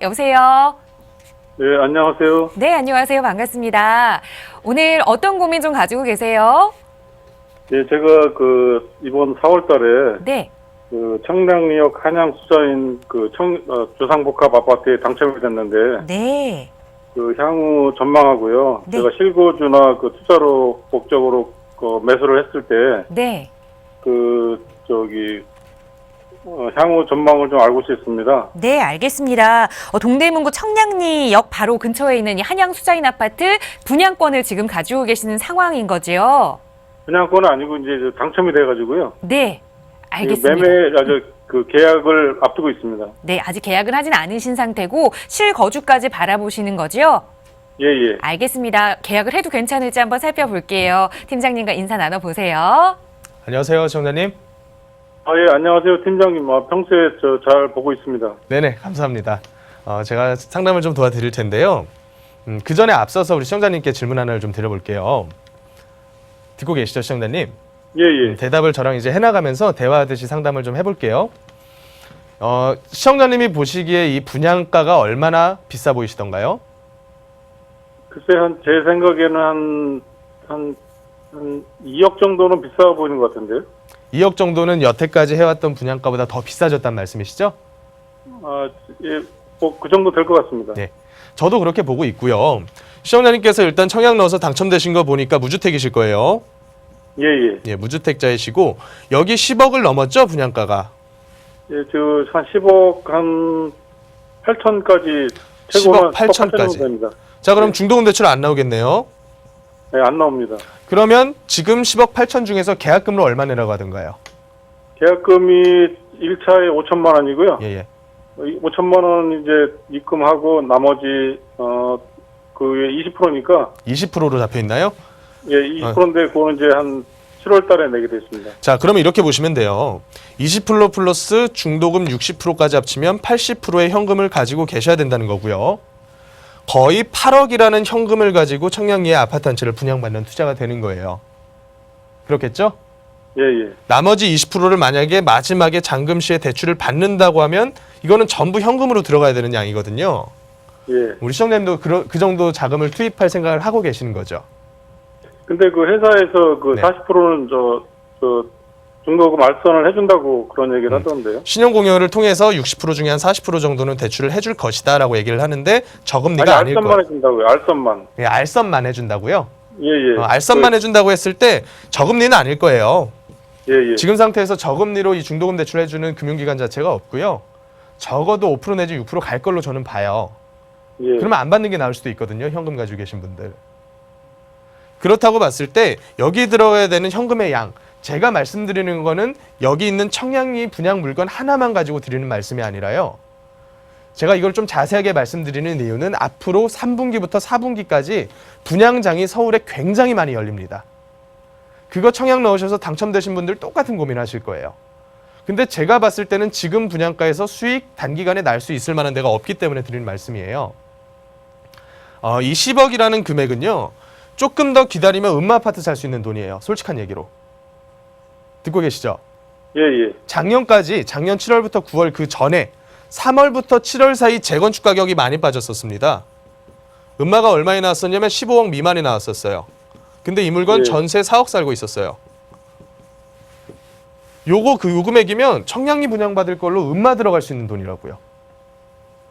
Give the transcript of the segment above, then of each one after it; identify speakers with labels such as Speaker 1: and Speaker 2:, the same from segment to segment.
Speaker 1: 여보세요?
Speaker 2: 네, 안녕하세요.
Speaker 1: 네, 안녕하세요. 반갑습니다. 오늘 어떤 고민 좀 가지고 계세요?
Speaker 2: 예, 제가 이번 4월 달에
Speaker 1: 네.
Speaker 2: 청량리역 한양 수자인 주상복합 아파트에 당첨이 됐는데,
Speaker 1: 네.
Speaker 2: 향후 전망하고요.
Speaker 1: 네.
Speaker 2: 제가 실거주나 투자로 목적으로 매수를 했을 때,
Speaker 1: 네.
Speaker 2: 향후 전망을 좀 알고 싶습니다.
Speaker 1: 네, 알겠습니다. 동대문구 청량리역 바로 근처에 있는 이 한양 수자인 아파트 분양권을 지금 가지고 계시는 상황인 거지요?
Speaker 2: 분양권은 아니고 이제 당첨이 돼가지고요.
Speaker 1: 네, 알겠습니다.
Speaker 2: 계약을 앞두고 있습니다.
Speaker 1: 네, 아직 계약은 하진 않으신 상태고 실거주까지 바라보시는 거지요?
Speaker 2: 예, 예.
Speaker 1: 알겠습니다. 계약을 해도 괜찮을지 한번 살펴볼게요. 팀장님과 인사 나눠보세요.
Speaker 3: 안녕하세요, 시청자님.
Speaker 2: 예, 안녕하세요, 팀장님. 평소에 잘 보고 있습니다.
Speaker 3: 네네, 감사합니다. 제가 상담을 좀 도와드릴 텐데요. 그 전에 앞서서 우리 시청자님께 질문 하나를 좀 드려볼게요. 듣고 계시죠, 시청자님?
Speaker 2: 예, 예.
Speaker 3: 대답을 저랑 이제 해나가면서 대화하듯이 상담을 좀 해볼게요. 시청자님이 보시기에 이 분양가가 얼마나 비싸 보이시던가요?
Speaker 2: 글쎄, 제 생각에는 한 2억 정도는 비싸 보이는 것 같은데요.
Speaker 3: 2억 정도는 여태까지 해왔던 분양가보다 더 비싸졌단 말씀이시죠?
Speaker 2: 예, 그 정도 될 것 같습니다.
Speaker 3: 네. 저도 그렇게 보고 있고요. 시청자님께서 일단 청약 넣어서 당첨되신 거 보니까 무주택이실 거예요.
Speaker 2: 예, 예.
Speaker 3: 예, 무주택자이시고 여기 10억을 넘었죠, 분양가가.
Speaker 2: 예, 한 10억, 한 8천까지,
Speaker 3: 10억 8천까지.
Speaker 2: 됩니다.
Speaker 3: 자, 그럼
Speaker 2: 네.
Speaker 3: 중도금 대출 안 나오겠네요.
Speaker 2: 네, 안 나옵니다.
Speaker 3: 그러면 지금 10억 8천 중에서 계약금으로 얼마 내라고 하던가요?
Speaker 2: 계약금이 1차에 5천만 원이고요.
Speaker 3: 예, 예.
Speaker 2: 5천만 원 이제 입금하고 나머지, 20%니까,
Speaker 3: 20%로 잡혀 있나요?
Speaker 2: 예, 20%인데 그거는 이제 한 7월 달에 내게 됐습니다.
Speaker 3: 자, 그러면 이렇게 보시면 돼요. 20% 플러스 중도금 60%까지 합치면 80%의 현금을 가지고 계셔야 된다는 거고요. 거의 8억이라는 현금을 가지고 청량리의 아파트 한 채를 분양받는 투자가 되는 거예요. 그렇겠죠?
Speaker 2: 예, 예.
Speaker 3: 나머지 20%를 만약에 마지막에 잔금 시에 대출을 받는다고 하면 이거는 전부 현금으로 들어가야 되는 양이거든요.
Speaker 2: 예.
Speaker 3: 우리 시청자님도 그 정도 자금을 투입할 생각을 하고 계시는 거죠.
Speaker 2: 근데 그 회사에서
Speaker 3: 네.
Speaker 2: 40%는 중도금 알선을 해준다고 그런 얘기를 하던데요.
Speaker 3: 신용공여를 통해서 60% 중에 한 40% 정도는 대출을 해줄 것이다라고 얘기를 하는데 저금리가 아닐
Speaker 2: 알선만
Speaker 3: 거예요.
Speaker 2: 해준다고요. 알선만.
Speaker 3: 예, 알선만 해준다고요.
Speaker 2: 예, 예.
Speaker 3: 알선만 해준다고 했을 때 저금리는 아닐 거예요.
Speaker 2: 예, 예.
Speaker 3: 지금 상태에서 저금리로 이 중도금 대출을 해주는 금융기관 자체가 없고요. 적어도 5% 내지 6% 갈 걸로 저는 봐요.
Speaker 2: 예.
Speaker 3: 그러면 안 받는 게 나을 수도 있거든요. 현금 가지고 계신 분들. 그렇다고 봤을 때 여기 들어가야 되는 현금의 양, 제가 말씀드리는 거는 여기 있는 청량리 분양 물건 하나만 가지고 드리는 말씀이 아니라요. 제가 이걸 좀 자세하게 말씀드리는 이유는 앞으로 3분기부터 4분기까지 분양장이 서울에 굉장히 많이 열립니다. 그거 청약 넣으셔서 당첨되신 분들 똑같은 고민하실 거예요. 근데 제가 봤을 때는 지금 분양가에서 수익 단기간에 날 수 있을 만한 데가 없기 때문에 드리는 말씀이에요. 이 10억이라는 금액은요. 조금 더 기다리면 음마아파트 살 수 있는 돈이에요. 솔직한 얘기로. 듣고 계시죠?
Speaker 2: 예, 예.
Speaker 3: 작년 7월부터 9월 그 전에 3월부터 7월 사이 재건축 가격이 많이 빠졌었습니다. 음마가 얼마에 나왔었냐면 15억 미만에 나왔었어요. 근데 이 물건
Speaker 2: 예.
Speaker 3: 전세 4억 살고 있었어요. 요 금액이면 청량리 분양받을 걸로 음마 들어갈 수 있는 돈이라고요.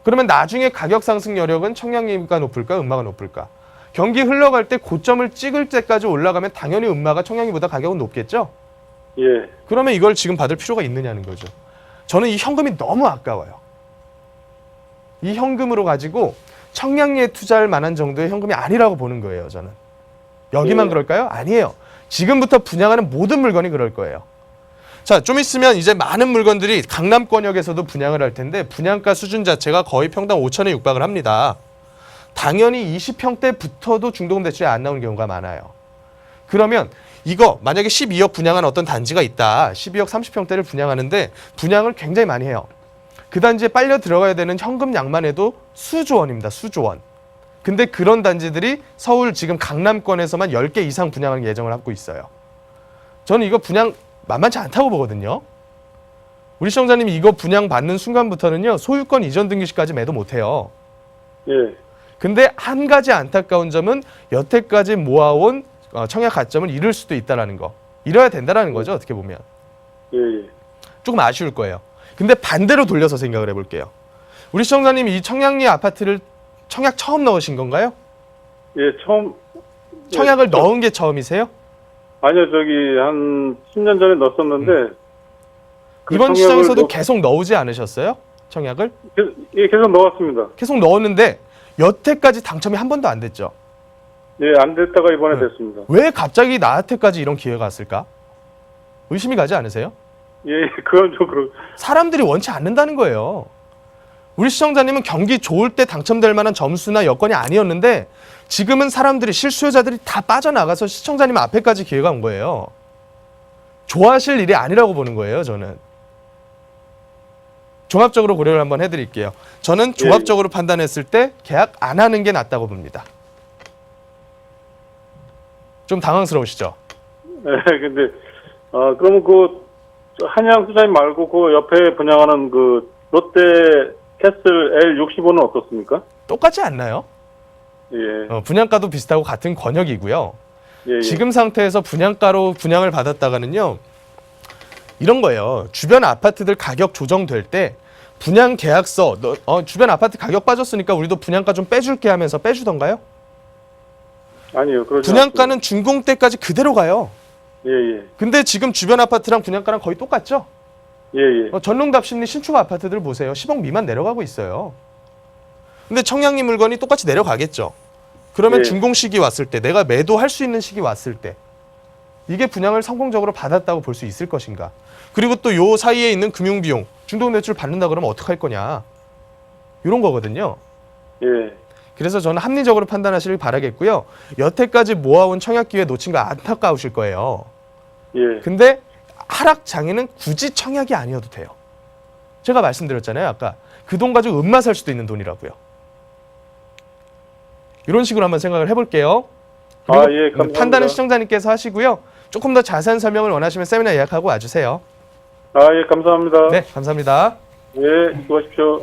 Speaker 3: 그러면 나중에 가격 상승 여력은 청량리가 높을까 음마가 높을까? 경기 흘러갈 때 고점을 찍을 때까지 올라가면 당연히 음마가 청량리보다 가격은 높겠죠?
Speaker 2: 예.
Speaker 3: 그러면 이걸 지금 받을 필요가 있느냐는 거죠. 저는 이 현금이 너무 아까워요. 이 현금으로 가지고 청량리에 투자할 만한 정도의 현금이 아니라고 보는 거예요, 저는. 여기만
Speaker 2: 예.
Speaker 3: 그럴까요? 아니에요. 지금부터 분양하는 모든 물건이 그럴 거예요. 자, 좀 있으면 이제 많은 물건들이 강남권역에서도 분양을 할 텐데 분양가 수준 자체가 거의 평당 5천에 육박을 합니다. 당연히 20평대부터도 중도금 대출이 안 나오는 경우가 많아요. 그러면 이거 만약에 12억 분양한 어떤 단지가 있다. 12억 30평대를 분양하는데 분양을 굉장히 많이 해요. 그 단지에 빨려 들어가야 되는 현금 양만 해도 수조 원입니다. 수조 원. 근데 그런 단지들이 서울 지금 강남권에서만 10개 이상 분양할 예정을 하고 있어요. 저는 이거 분양 만만치 않다고 보거든요. 우리 시청자님이 이거 분양받는 순간부터는요, 소유권 이전 등기시까지 매도 못해요.
Speaker 2: 예.
Speaker 3: 근데 한 가지 안타까운 점은 여태까지 모아온 청약 가점을 잃을 수도 있다는 거. 잃어야 된다는 거죠, 어떻게 보면.
Speaker 2: 예, 예.
Speaker 3: 조금 아쉬울 거예요. 근데 반대로 돌려서 생각을 해볼게요. 우리 시청자님이 이 청량리 아파트를 청약 처음 넣으신 건가요?
Speaker 2: 예, 처음.
Speaker 3: 청약을
Speaker 2: 예,
Speaker 3: 넣은 게 처음이세요?
Speaker 2: 아니요, 저기, 한 10년 전에 넣었었는데. 그
Speaker 3: 이번
Speaker 2: 청약을
Speaker 3: 시장에서도 계속 넣지 않으셨어요? 청약을?
Speaker 2: 예, 계속 넣었습니다.
Speaker 3: 계속 넣었는데 여태까지 당첨이 한 번도 안 됐죠.
Speaker 2: 예, 안 됐다가 이번에
Speaker 3: 네.
Speaker 2: 됐습니다.
Speaker 3: 왜 갑자기 나한테까지 이런 기회가 왔을까? 의심이 가지 않으세요?
Speaker 2: 예, 그건 좀
Speaker 3: 사람들이 원치 않는다는 거예요. 우리 시청자님은 경기 좋을 때 당첨될 만한 점수나 여건이 아니었는데 지금은 사람들이 실수요자들이 다 빠져나가서 시청자님 앞에까지 기회가 온 거예요. 좋아하실 일이 아니라고 보는 거예요, 저는. 종합적으로 고려를 한번 해드릴게요. 저는 종합적으로 판단했을 때 계약 안 하는 게 낫다고 봅니다. 좀 당황스러우시죠?
Speaker 2: 예, 근데, 그러면 그, 한양 수자인 말고 그 옆에 분양하는 그, 롯데 캐슬 L65는 어떻습니까?
Speaker 3: 똑같지 않나요?
Speaker 2: 예.
Speaker 3: 분양가도 비슷하고 같은 권역이고요.
Speaker 2: 예, 예.
Speaker 3: 지금 상태에서 분양가로 분양을 받았다가는요, 이런 거예요. 주변 아파트들 가격 조정될 때 분양 계약서, 주변 아파트 가격 빠졌으니까 우리도 분양가 좀 빼줄게 하면서 빼주던가요?
Speaker 2: 아니요, 그러지
Speaker 3: 분양가는 준공 때까지 그대로 가요.
Speaker 2: 예, 예.
Speaker 3: 근데 지금 주변 아파트랑 분양가랑 거의 똑같죠?
Speaker 2: 예, 예.
Speaker 3: 전농답심리 신축 아파트들 보세요. 10억 미만 내려가고 있어요. 근데 청량리 물건이 똑같이 내려가겠죠. 그러면
Speaker 2: 예.
Speaker 3: 준공 시기 왔을 때, 내가 매도할 수 있는 시기 왔을 때 이게 분양을 성공적으로 받았다고 볼 수 있을 것인가. 그리고 또 요 사이에 있는 금융비용, 중도대출 받는다 그러면 어떡할 거냐. 이런 거거든요.
Speaker 2: 예.
Speaker 3: 그래서 저는 합리적으로 판단하시길 바라겠고요. 여태까지 모아온 청약 기회 놓친 거 안타까우실 거예요.
Speaker 2: 예.
Speaker 3: 근데 하락 장애는 굳이 청약이 아니어도 돼요. 제가 말씀드렸잖아요. 아까 그 돈 가지고 음마 살 수도 있는 돈이라고요. 이런 식으로 한번 생각을 해볼게요. 그리고
Speaker 2: 예, 감사합니다.
Speaker 3: 판단은 시청자님께서 하시고요. 조금 더 자세한 설명을 원하시면 세미나 예약하고 와주세요.
Speaker 2: 예, 감사합니다.
Speaker 3: 네, 감사합니다.
Speaker 2: 예, 수고하십시오.